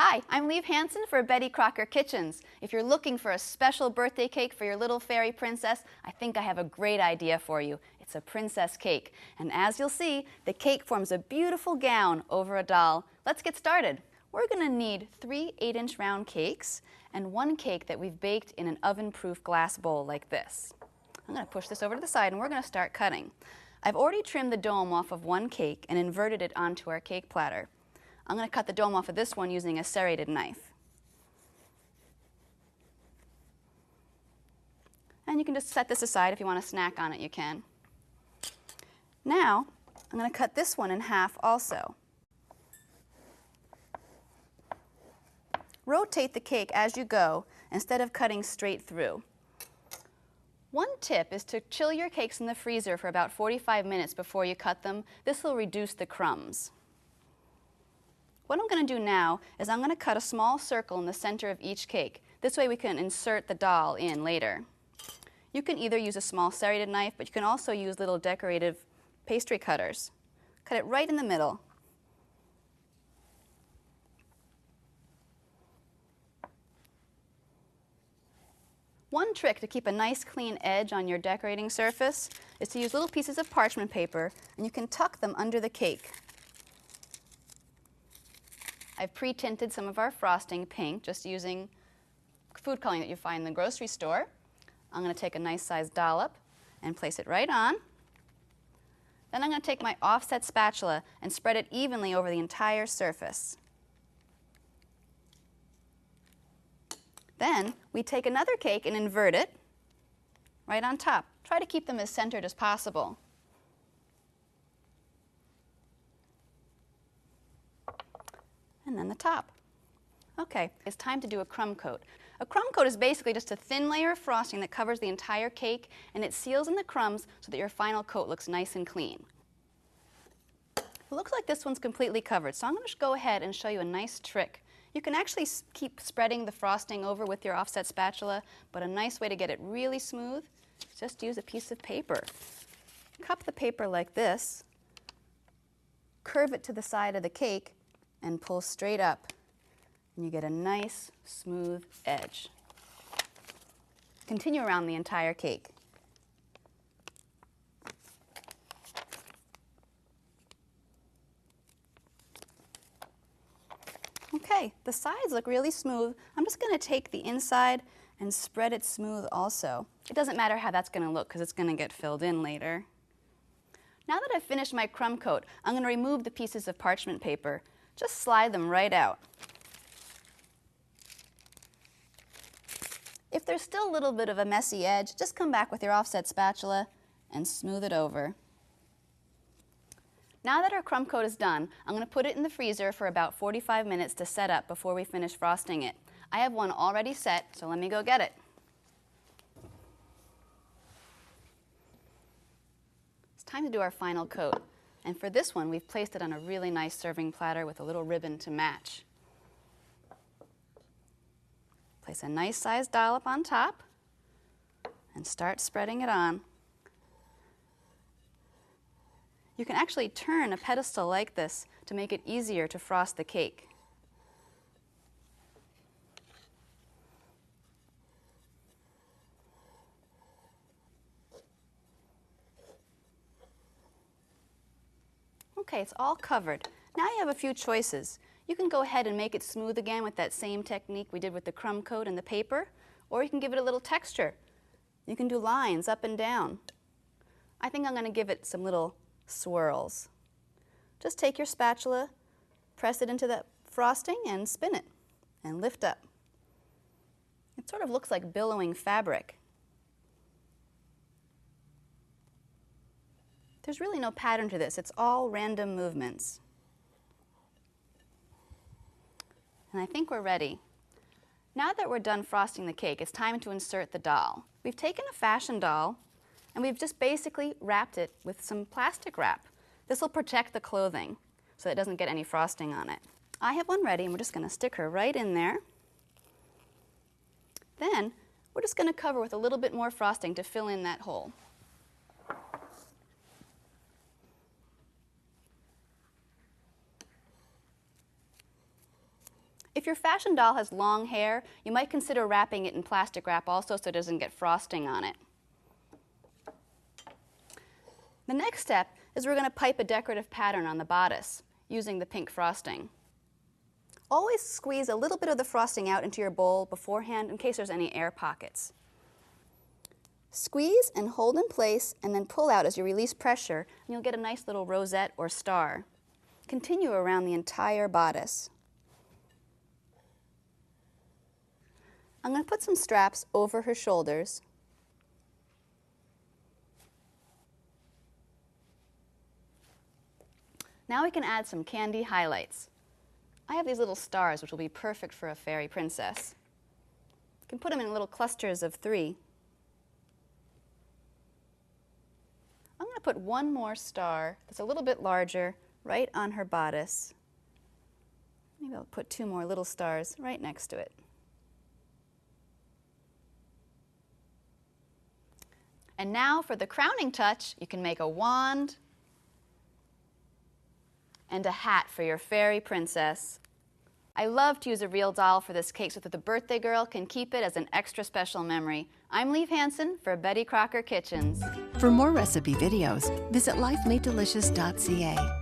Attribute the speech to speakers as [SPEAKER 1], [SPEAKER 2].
[SPEAKER 1] Hi, I'm Lieve Hansen for Betty Crocker Kitchens. If you're looking for a special birthday cake for your little fairy princess, I think I have a great idea for you. It's a princess cake, and as you'll see, the cake forms a beautiful gown over a doll. Let's get started. We're going to need 3 8-inch round cakes and 1 cake that we've baked in an oven-proof glass bowl like this. I'm going to push this over to the side and we're going to start cutting. I've already trimmed the dome off of 1 cake and inverted it onto our cake platter. I'm going to cut the dome off of this one using a serrated knife. And you can just set this aside if you want to snack on it, you can. Now, I'm going to cut this one in half also. Rotate the cake as you go instead of cutting straight through. One tip is to chill your cakes in the freezer for about 45 minutes before you cut them. This will reduce the crumbs. What I'm going to do now is I'm going to cut a small circle in the center of each cake. This way we can insert the doll in later. You can either use a small serrated knife, but you can also use little decorative pastry cutters. Cut it right in the middle. One trick to keep a nice clean edge on your decorating surface is to use little pieces of parchment paper, and you can tuck them under the cake. I've pre-tinted some of our frosting pink just using food coloring that you find in the grocery store. I'm going to take a nice sized dollop and place it right on. Then I'm going to take my offset spatula and spread it evenly over the entire surface. Then we take another cake and invert it right on top. Try to keep them as centered as possible. And then the top. Okay, it's time to do a crumb coat. A crumb coat is basically just a thin layer of frosting that covers the entire cake, and it seals in the crumbs so that your final coat looks nice and clean. It looks like this one's completely covered, so I'm going to go ahead and show you a nice trick. You can actually keep spreading the frosting over with your offset spatula, but a nice way to get it really smooth is just use a piece of paper. Cup the paper like this, curve it to the side of the cake, and pull straight up, and you get a nice smooth edge. Continue around the entire cake. Okay, the sides look really smooth. I'm just going to take the inside and spread it smooth also. It doesn't matter how that's going to look because it's going to get filled in later. Now that I've finished my crumb coat, I'm going to remove the pieces of parchment paper. Just slide them right out. If there's still a little bit of a messy edge, just come back with your offset spatula and smooth it over. Now that our crumb coat is done, I'm going to put it in the freezer for about 45 minutes to set up before we finish frosting it. I have one already set, so let me go get it. It's time to do our final coat. And for this one, we've placed it on a really nice serving platter with a little ribbon to match. Place a nice sized dollop on top and start spreading it on. You can actually turn a pedestal like this to make it easier to frost the cake. Okay, it's all covered. Now you have a few choices. You can go ahead and make it smooth again with that same technique we did with the crumb coat and the paper, or you can give it a little texture. You can do lines up and down. I think I'm going to give it some little swirls. Just take your spatula, press it into the frosting and spin it and lift up. It sort of looks like billowing fabric. There's really no pattern to this. It's all random movements. And I think we're ready. Now that we're done frosting the cake, it's time to insert the doll. We've taken a fashion doll and we've just basically wrapped it with some plastic wrap. This will protect the clothing so it doesn't get any frosting on it. I have one ready and we're just going to stick her right in there. Then we're just going to cover with a little bit more frosting to fill in that hole. If your fashion doll has long hair, you might consider wrapping it in plastic wrap also so it doesn't get frosting on it. The next step is we're going to pipe a decorative pattern on the bodice using the pink frosting. Always squeeze a little bit of the frosting out into your bowl beforehand in case there's any air pockets. Squeeze and hold in place and then pull out as you release pressure, and you'll get a nice little rosette or star. Continue around the entire bodice. I'm going to put some straps over her shoulders. Now we can add some candy highlights. I have these little stars which will be perfect for a fairy princess. You can put them in little clusters of 3. I'm going to put one more star that's a little bit larger right on her bodice. Maybe I'll put 2 more little stars right next to it. And now for the crowning touch, you can make a wand and a hat for your fairy princess. I love to use a real doll for this cake so that the birthday girl can keep it as an extra special memory. I'm Leaf Hansen for Betty Crocker Kitchens.
[SPEAKER 2] For more recipe videos, visit lifemadedelicious.ca.